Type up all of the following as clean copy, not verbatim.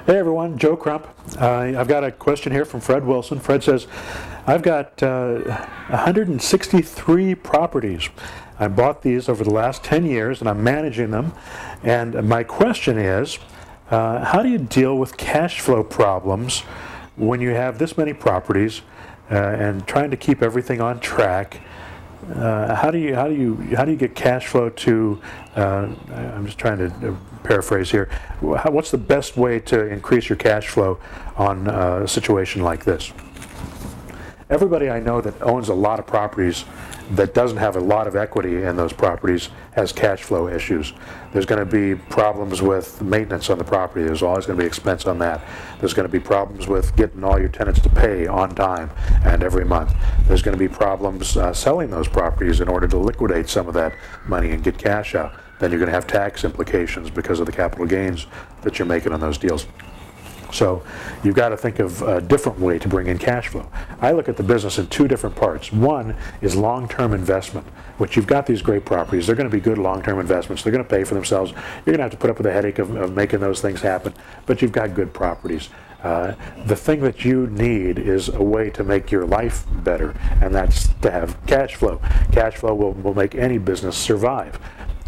Hey everyone, Joe Crump. I've got a question here from Fred Wilson. Fred says, I've got 163 properties. I bought these over the last 10 years and I'm managing them. And my question is, how do you deal with cash flow problems when you have this many properties and trying to keep everything on track? How do you get cash flow to? I'm just trying to paraphrase here. What's the best way to increase your cash flow on a situation like this? Everybody I know that owns a lot of properties that doesn't have a lot of equity in those properties has cash flow issues. There's going to be problems with maintenance on the property. There's always going to be expense on that. There's going to be problems with getting all your tenants to pay on time and every month. There's going to be problems selling those properties in order to liquidate some of that money and get cash out. Then you're going to have tax implications because of the capital gains that you're making on those deals. So you've got to think of a different way to bring in cash flow. I look at the business in two different parts. One is long-term investment, which you've got these great properties. They're going to be good long-term investments. They're going to pay for themselves. You're going to have to put up with the headache of making those things happen, but you've got good properties. The thing that you need is a way to make your life better, and that's to have cash flow. Cash flow will make any business survive.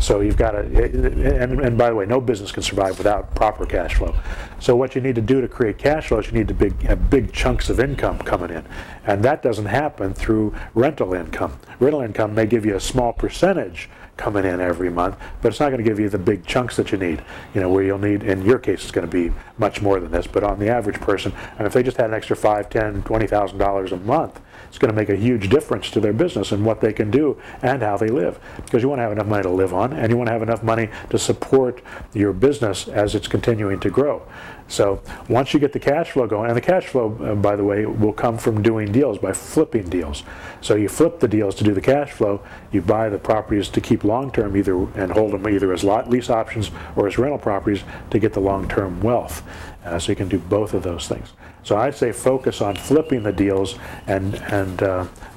So you've got to, and by the way, no business can survive without proper cash flow. So what you need to do to create cash flow is you need to have big chunks of income coming in. And that doesn't happen through rental income. Rental income may give you a small percentage coming in every month, but it's not going to give you the big chunks that you need. You know, where you'll need, in your case, it's going to be much more than this, but on the average person, and if they just had an extra $5,000, $10,000, $20,000 a month, it's going to make a huge difference to their business and what they can do and how they live. Because you want to have enough money to live on, and you want to have enough money to support your business as it's continuing to grow. So once you get the cash flow going, and the cash flow, by the way, will come from doing deals, by flipping deals. So you flip the deals to do the cash flow, you buy the properties to keep long-term and hold them either as lease options or as rental properties to get the long-term wealth. So you can do both of those things. So I'd say focus on flipping the deals and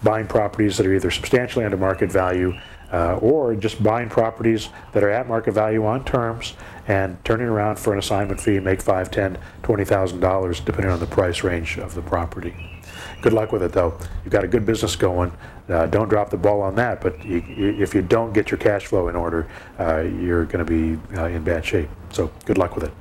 buying properties that are either substantially under market value or just buying properties that are at market value on terms and turning around for an assignment fee, make $5,000, $10,000, $20,000 depending on the price range of the property. Good luck with it though. You've got a good business going. Don't drop the ball on that, but if you don't get your cash flow in order, you're going to be in bad shape. So good luck with it.